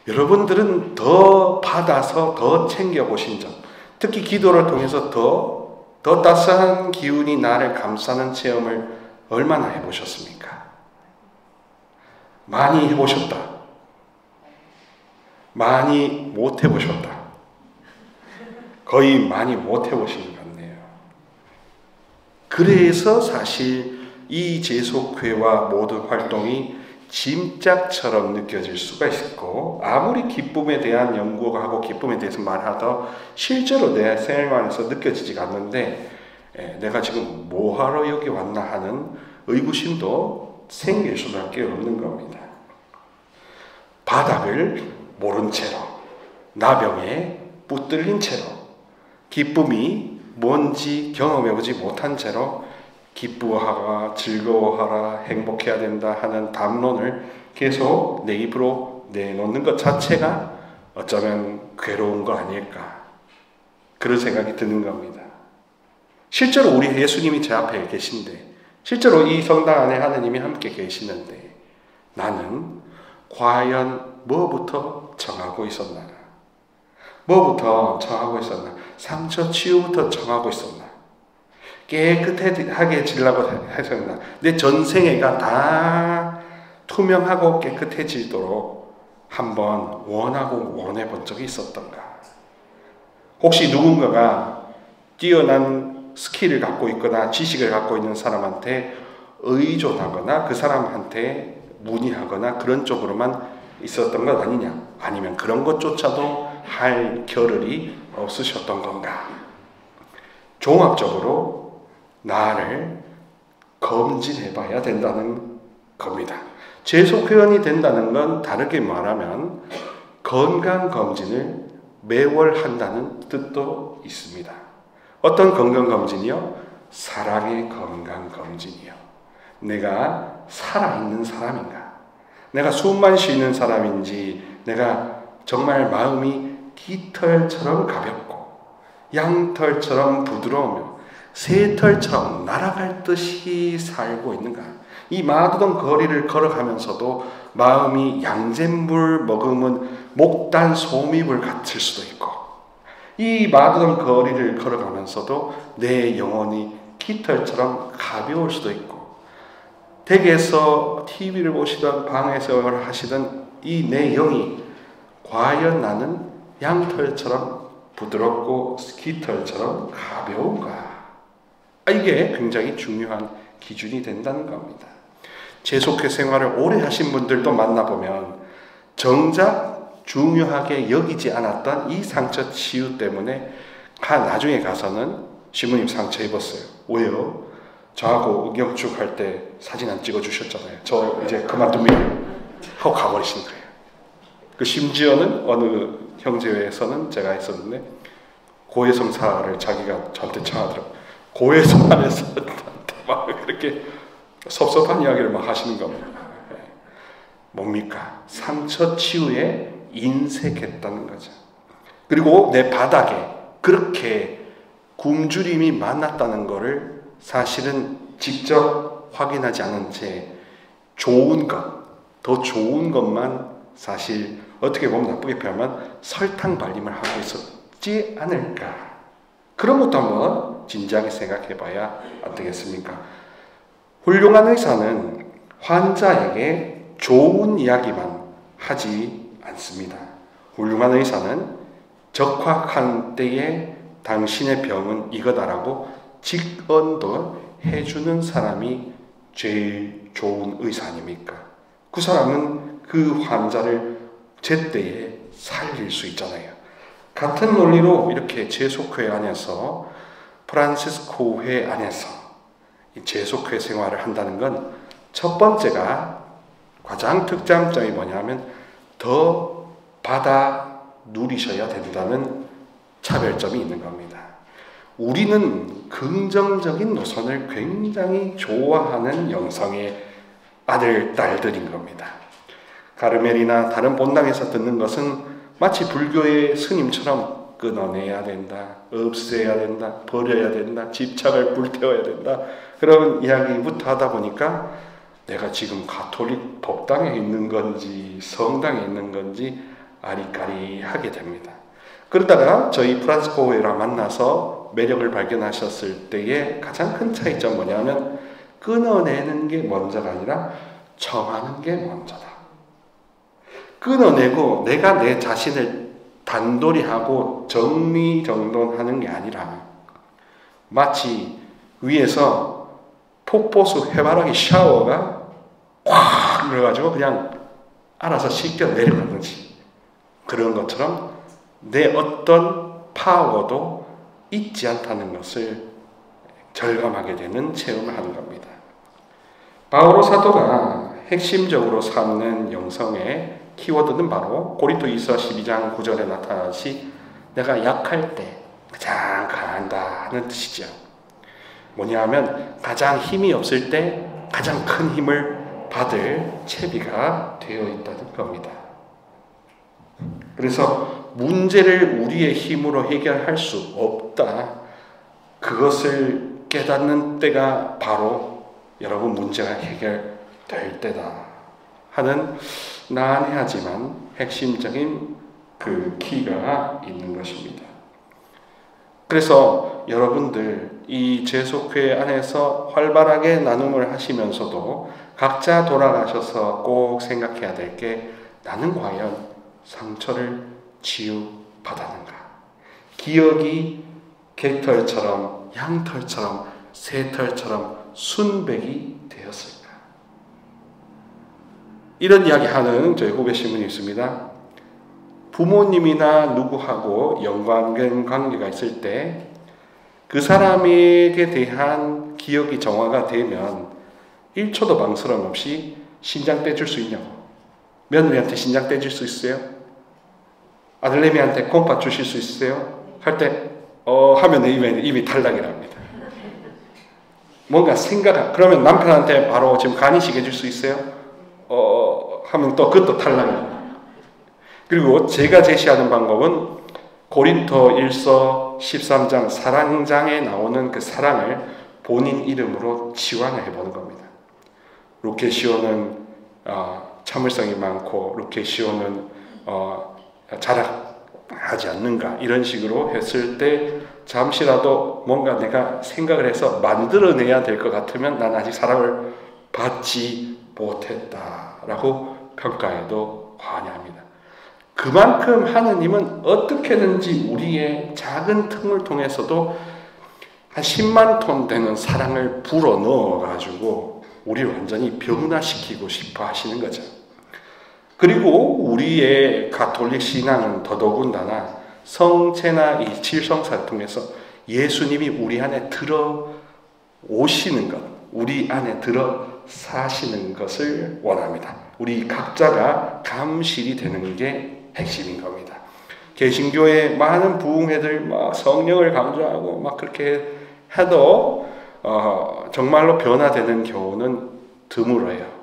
여러분들은 더 받아서 더 챙겨보신 적, 특히 기도를 통해서 더 따스한 기운이 나를 감싸는 체험을 얼마나 해보셨습니까? 많이 해보셨다. 많이 못 해보셨다. 거의 많이 못 해보신 것 같네요. 그래서 사실 이 제속회와 모든 활동이 짐짝처럼 느껴질 수가 있고, 아무리 기쁨에 대한 연구하고 기쁨에 대해서 말하도 실제로 내 생활에서 느껴지지가 않는데, 내가 지금 뭐하러 여기 왔나 하는 의구심도 생길 수밖에 없는 겁니다. 바닥을 모른 채로, 나병에 붙들린 채로, 기쁨이 뭔지 경험해보지 못한 채로 기뻐하라, 즐거워하라, 행복해야 된다 하는 담론을 계속 내 입으로 내놓는 것 자체가 어쩌면 괴로운 거 아닐까, 그런 생각이 드는 겁니다. 실제로 우리 예수님이 제 앞에 계신데, 실제로 이 성당 안에 하느님이 함께 계시는데, 나는 과연 뭐부터 정하고 있었나? 뭐부터 정하고 있었나? 상처 치유부터 정하고 있었나? 깨끗하게 지려고 했었나? 내 전생애가 다 투명하고 깨끗해지도록 한번 원하고 원해 본 적이 있었던가? 혹시 누군가가 뛰어난 스킬을 갖고 있거나 지식을 갖고 있는 사람한테 의존하거나 그 사람한테 문의하거나 그런 쪽으로만 있었던 것 아니냐? 아니면 그런 것조차도 할 겨를이 없으셨던 건가? 종합적으로 나를 검진해 봐야 된다는 겁니다. 제속회원이 된다는 건 다르게 말하면 건강검진을 매월 한다는 뜻도 있습니다. 어떤 건강검진이요? 사랑의 건강검진이요. 내가 살아있는 사람인가? 내가 숨만 쉬는 사람인지, 내가 정말 마음이 깃털처럼 가볍고 양털처럼 부드러우며 새털처럼 날아갈 듯이 살고 있는가? 이 마두던 거리를 걸어가면서도 마음이 양잿물 머금은 목단 소미불 같을 수도 있고, 이 마두던 거리를 걸어가면서도 내 영혼이 깃털처럼 가벼울 수도 있고, 댁에서 TV를 보시던 방에서 하시던 이 내 영이 과연 나는 양털처럼 부드럽고 깃털처럼 가벼운가? 이게 굉장히 중요한 기준이 된다는 겁니다. 제속회 생활을 오래 하신 분들도 만나보면 정작 중요하게 여기지 않았던 이 상처 치유 때문에 나중에 가서는 신부님 상처 입었어요. 왜요? 저하고 의경축 할 때 사진 안 찍어주셨잖아요. 저 이제 그만둡니다 하고 가버리신 거예요. 그 심지어는 어느 형제회에서는 제가 했었는데 고해성사를 자기가 저한테 청하더라고요. 고해성 안에서 막 그렇게 섭섭한 이야기를 막 하시는 겁니다. 뭡니까? 상처 치유에 인색했다는 거죠. 그리고 내 바닥에 그렇게 굶주림이 많았다는 거를 사실은 직접 확인하지 않은 채 좋은 것, 더 좋은 것만 사실 어떻게 보면 나쁘게 표현하면 설탕 발림을 하고 있었지 않을까. 그런 것도 한번 진지하게 생각해 봐야 안 되겠습니까? 훌륭한 의사는 환자에게 좋은 이야기만 하지 않습니다. 훌륭한 의사는 적확한 때에 당신의 병은 이거다라고 직언도 해주는 사람이 제일 좋은 의사 아닙니까? 그 사람은 그 환자를 제때에 살릴 수 있잖아요. 같은 논리로 이렇게 제속회 안에서 프란시스코회 안에서 제속회 생활을 한다는 건 첫 번째가 가장 특장점이 뭐냐면 더 받아 누리셔야 된다는 차별점이 있는 겁니다. 우리는 긍정적인 노선을 굉장히 좋아하는 영성의 아들, 딸들인 겁니다. 가르멜이나 다른 본당에서 듣는 것은 마치 불교의 스님처럼 끊어내야 된다, 없애야 된다, 버려야 된다, 집착을 불태워야 된다, 그런 이야기부터 하다 보니까 내가 지금 가톨릭 법당에 있는 건지 성당에 있는 건지 아리까리하게 됩니다. 그러다가 저희 프란치스코회랑 만나서 매력을 발견하셨을 때의 가장 큰 차이점 뭐냐면 끊어내는 게 먼저가 아니라 정하는 게 먼저다. 끊어내고 내가 내 자신을 단돌이 하고 정리정돈하는 게 아니라 마치 위에서 폭포수 해바라기 샤워가 꽉 눌러가지고 그냥 알아서 씻겨 내려가는지 그런 것처럼 내 어떤 파워도 있지 않다는 것을 절감하게 되는 체험을 하는 겁니다. 바오로 사도가 핵심적으로 삼는 영성의 키워드는 바로 고린도후서 12장 9절에 나타나듯이 내가 약할 때 가장 강한다는 뜻이죠. 뭐냐면 가장 힘이 없을 때 가장 큰 힘을 받을 채비가 되어 있다는 겁니다. 그래서 문제를 우리의 힘으로 해결할 수 없다. 그것을 깨닫는 때가 바로 여러분 문제가 해결될 때다 하는 난해하지만 핵심적인 그 키가 있는 것입니다. 그래서 여러분들 이 제속회 안에서 활발하게 나눔을 하시면서도 각자 돌아가셔서 꼭 생각해야 될 게 나는 과연 상처를 치유받았는가? 기억이 객털처럼 양털처럼 새털처럼 순백이 되었을까? 이런 이야기하는 저희 후배 신문이 있습니다. 부모님이나 누구하고 연관된 관계가 있을 때 그 사람에게 대한 기억이 정화가 되면 1초도 망설임 없이 신장 떼줄 수 있냐고. 며느리한테 신장 떼줄 수 있어요? 아들내미한테 콩팥 주실 수 있어요? 할 때 하면 이미 탈락이랍니다. 뭔가 그러면 남편한테 바로 지금 간이식 해줄 수 있어요? 하면 또 그것도 탈락이에요. 그리고 제가 제시하는 방법은 고린도일서 13장 사랑장에 나오는 그 사랑을 본인 이름으로 치환을 해보는 겁니다. 루케시오는 참을성이 많고 루케시오는 자랑하지 않는가 이런 식으로 했을 때 잠시라도 뭔가 내가 생각을 해서 만들어내야 될 것 같으면 난 아직 사랑을 받지 못했다라고 평가해도 과언합니다. 그만큼 하느님은 어떻게든지 우리의 작은 틈을 통해서도 한 10만 톤 되는 사랑을 불어 넣어가지고 우리를 완전히 변화시키고 싶어 하시는 거죠. 그리고 우리의 가톨릭 신앙은 더더군다나 성체나 이 칠성사를 통해서 예수님이 우리 안에 들어오시는 것, 우리 안에 들어 사시는 것을 원합니다. 우리 각자가 감실이 되는 게 핵심인 겁니다. 개신교의 많은 부흥회들 막 성령을 강조하고 막 그렇게 해도 정말로 변화되는 경우는 드물어요.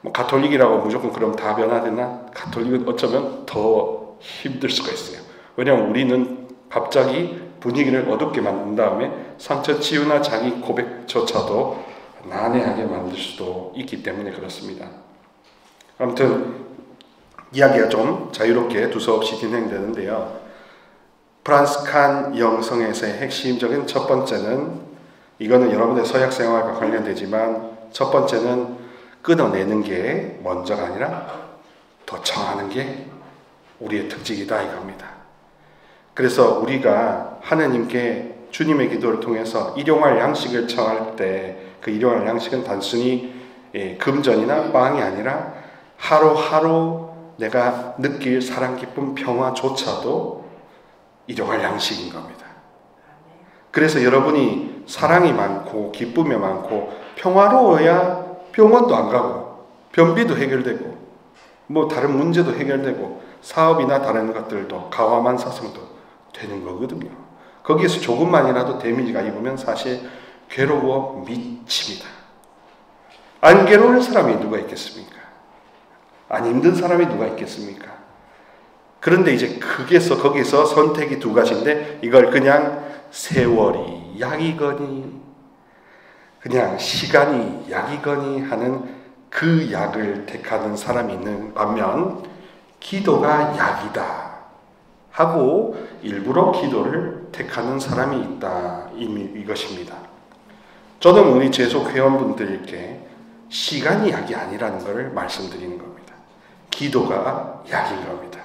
뭐 가톨릭이라고 무조건 그럼 다 변화되나? 가톨릭은 어쩌면 더 힘들 수가 있어요. 왜냐하면 우리는 갑자기 분위기를 어둡게 만든 다음에 상처 치유나 자기 고백조차도 난해하게 만들 수도 있기 때문에 그렇습니다. 아무튼 이야기가 좀 자유롭게 두서없이 진행되는데요. 프란스칸 영성에서의 핵심적인 첫 번째는 이거는 여러분의 서약 생활과 관련되지만 첫 번째는 끊어내는 게 먼저가 아니라 더 정하는 게 우리의 특징이다 이겁니다. 그래서 우리가 하느님께 주님의 기도를 통해서 일용할 양식을 청할 때 그 일용할 양식은 단순히 금전이나 빵이 아니라 하루하루 내가 느낄 사랑, 기쁨, 평화조차도 일용할 양식인 겁니다. 그래서 여러분이 사랑이 많고 기쁨이 많고 평화로워야 병원도 안 가고 변비도 해결되고 뭐 다른 문제도 해결되고 사업이나 다른 것들도 가와만사성도 되는 거거든요. 거기에서 조금만이라도 데미지가 입으면 사실 괴로워 미칩니다. 안 괴로울 사람이 누가 있겠습니까? 안 힘든 사람이 누가 있겠습니까? 그런데 이제 거기서 선택이 두 가지인데 이걸 그냥 세월이 약이거니 그냥 시간이 약이거니 하는 그 약을 택하는 사람이 있는 반면 기도가 약이다 하고 일부러 기도를 택하는 사람이 있다, 이것입니다. 저는 우리 재속 회원분들께 시간이 약이 아니라는 것을 말씀드리는 겁니다. 기도가 약인 겁니다.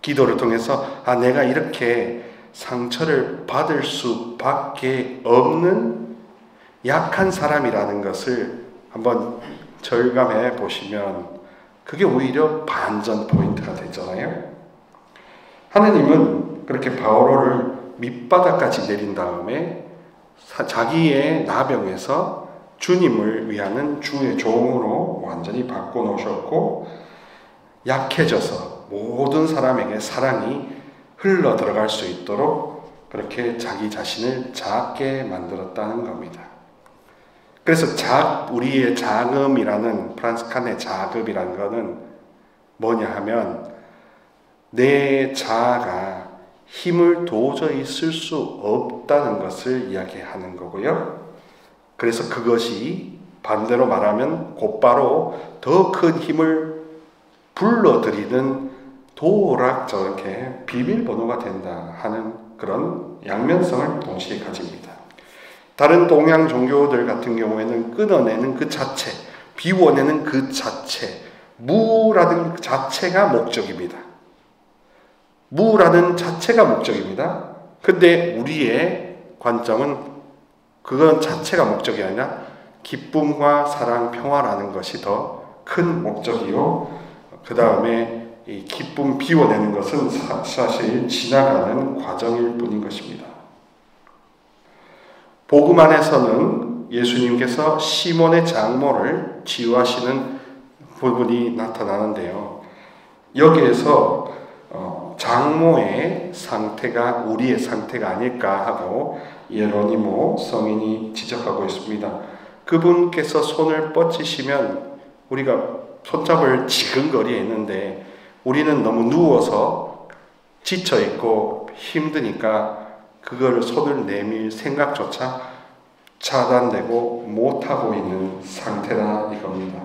기도를 통해서 내가 이렇게 상처를 받을 수밖에 없는 약한 사람이라는 것을 한번 절감해 보시면 그게 오히려 반전 포인트가 되잖아요. 하느님은 그렇게 바오로를 밑바닥까지 내린 다음에 자기의 나병에서 주님을 위하는 주의 종으로 완전히 바꿔놓으셨고, 약해져서 모든 사람에게 사랑이 흘러 들어갈 수 있도록 그렇게 자기 자신을 작게 만들었다는 겁니다. 그래서 우리의 자금이라는, 프란스 칸의 자급이라는 것은 뭐냐 하면 내 자아가 힘을 도저히 쓸 수 없다는 것을 이야기하는 거고요. 그래서 그것이 반대로 말하면 곧바로 더 큰 힘을 불러들이는 도락 저렇게 비밀번호가 된다 하는 그런 양면성을 동시에 가집니다. 다른 동양 종교들 같은 경우에는 끊어내는 그 자체, 비워내는 그 자체, 무라는 자체가 목적입니다. 무라는 자체가 목적입니다. 근데 우리의 관점은 그건 자체가 목적이 아니라 기쁨과 사랑, 평화라는 것이 더 큰 목적이요. 그 다음에 이 기쁨 비워내는 것은 사실 지나가는 과정일 뿐인 것입니다. 복음 안에서는 예수님께서 시몬의 장모를 치유하시는 부분이 나타나는데요. 여기에서 장모의 상태가 우리의 상태가 아닐까 하고 예로니모 성인이 지적하고 있습니다. 그분께서 손을 뻗치시면 우리가 손잡을 지근거리에 있는데 우리는 너무 누워서 지쳐있고 힘드니까 그걸 손을 내밀 생각조차 차단되고 못하고 있는 상태다 이겁니다.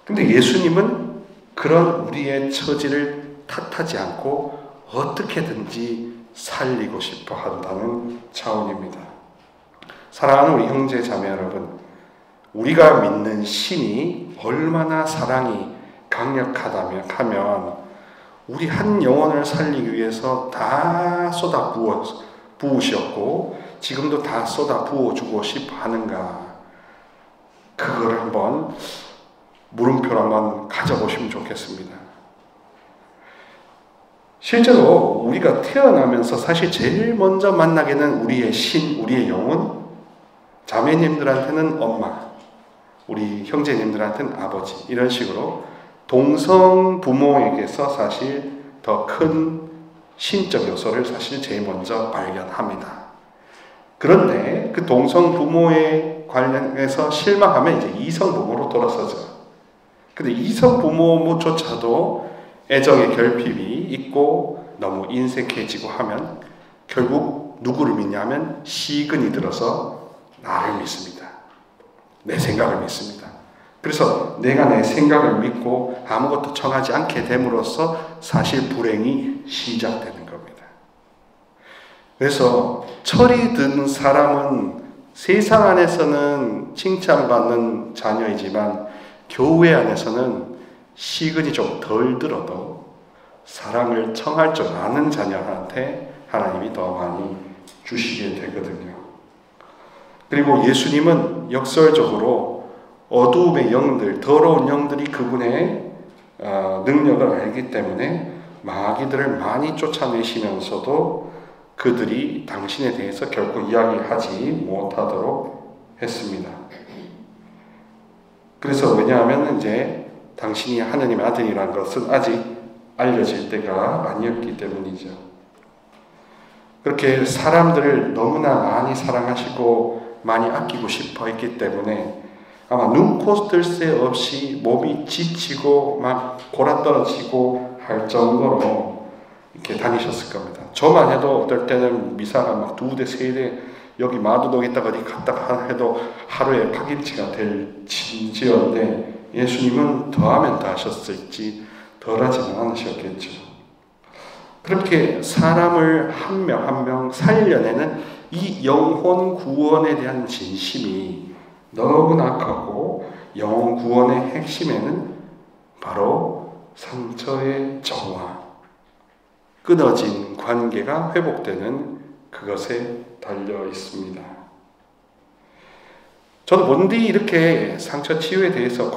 근데 예수님은 그런 우리의 처지를 탓하지 않고 어떻게든지 살리고 싶어 한다는 차원입니다. 사랑하는 우리 형제 자매 여러분, 우리가 믿는 신이 얼마나 사랑이 강력하다면 하면 우리 한 영혼을 살리기 위해서 다 쏟아 부으셨고 지금도 다 쏟아 부어주고 싶어 하는가, 그걸 한번 물음표를 한번 가져보시면 좋겠습니다. 실제로 우리가 태어나면서 사실 제일 먼저 만나게 된 우리의 신, 우리의 영혼, 자매님들한테는 엄마, 우리 형제님들한테는 아버지, 이런 식으로 동성 부모에게서 사실 더 큰 신적 요소를 사실 제일 먼저 발견합니다. 그런데 그 동성 부모에 관련해서 실망하면 이제 이성 부모로 돌아서죠. 근데 이성 부모조차도 애정의 결핍이 있고 너무 인색해지고 하면 결국 누구를 믿냐면 시근이 들어서 나를 믿습니다. 내 생각을 믿습니다. 그래서 내가 내 생각을 믿고 아무것도 청하지 않게 됨으로써 사실 불행이 시작되는 겁니다. 그래서 철이 든 사람은 세상 안에서는 칭찬받는 자녀이지만 교회 안에서는 시근이 좀 덜 들어도 사랑을 청할 줄 아는 자녀한테 하나님이 더 많이 주시게 되거든요. 그리고 예수님은 역설적으로 어두움의 영들, 더러운 영들이 그분의 능력을 알기 때문에 마귀들을 많이 쫓아내시면서도 그들이 당신에 대해서 결코 이야기하지 못하도록 했습니다. 그래서 왜냐하면 이제 당신이 하느님의 아들이라는 것은 아직 알려질 때가 아니었기 때문이죠. 그렇게 사람들을 너무나 많이 사랑하시고 많이 아끼고 싶어 했기 때문에 아마 눈코 뜰 새 없이 몸이 지치고 막 골아떨어지고 할 정도로 이렇게 다니셨을 겁니다. 저만 해도 어떨 때는 미사가 막 2대, 3대 여기 마두동 있다가 어디 갔다가 해도 하루에 파김치가 될 진지언데 예수님은 더하면 더 하셨을지 덜하지는 않으셨겠죠. 그렇게 사람을 한 명 한 명 살려내는 이 영혼 구원에 대한 진심이 너무나 크고, 영혼 구원의 핵심에는 바로 상처의 정화, 끊어진 관계가 회복되는 그것에 달려 있습니다. 저도 뭔디 이렇게 상처 치유에 대해서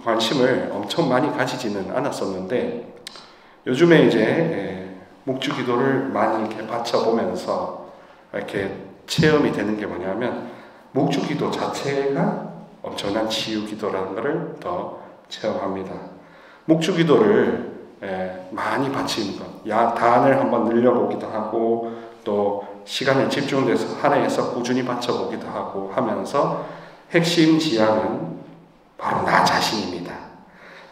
관심을 엄청 많이 가지지는 않았었는데, 요즘에 이제 묵주 기도를 많이 이렇게 바쳐보면서 이렇게 체험이 되는 게 뭐냐면, 묵주 기도 자체가 엄청난 치유 기도라는 것을 더 체험합니다. 묵주 기도를 많이 바치는 것, 단을 한번 늘려보기도 하고, 또 시간에 집중돼서 하나에서 꾸준히 바쳐보기도 하고 하면서, 핵심 지향은 바로 나 자신입니다.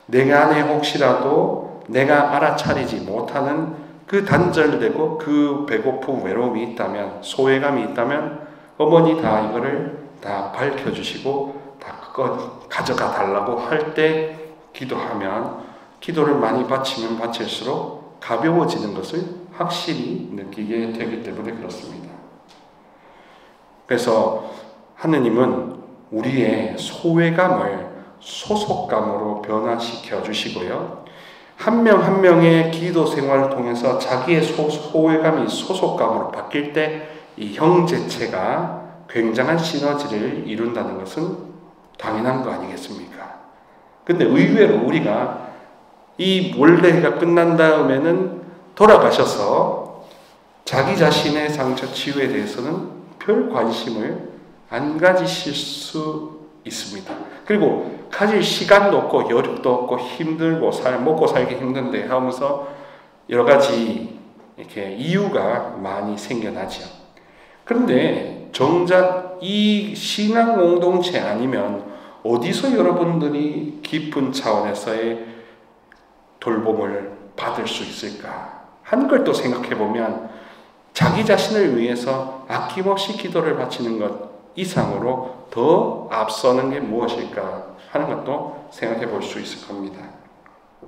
내가 안에 혹시라도 내가 알아차리지 못하는 그 단절되고 그 배고픔, 외로움이 있다면, 소외감이 있다면 어머니 다 이거를 다 밝혀주시고 다 가져가 달라고 할 때 기도하면, 기도를 많이 바치면 바칠수록 가벼워지는 것을 확실히 느끼게 되기 때문에 그렇습니다. 그래서 하느님은 우리의 소외감을 소속감으로 변화시켜 주시고요, 한 명 한 명의 기도 생활을 통해서 자기의 소외감이 소속감으로 바뀔 때 이 형제체가 굉장한 시너지를 이룬다는 것은 당연한 거 아니겠습니까? 근데 의외로 우리가 이 원래가 끝난 다음에는 돌아가셔서 자기 자신의 상처 치유에 대해서는 별 관심을 안 가지실 수 있습니다. 그리고 가질 시간도 없고 여력도 없고 힘들고 먹고 살기 힘든데 하면서 여러 가지 이렇게 이유가 많이 생겨나죠. 그런데 정작 이 신앙 공동체 아니면 어디서 여러분들이 깊은 차원에서의 돌봄을 받을 수 있을까 하는 걸 또 생각해 보면, 자기 자신을 위해서 아낌없이 기도를 바치는 것 이상으로 더 앞서는 게 무엇일까 하는 것도 생각해 볼 수 있을 겁니다.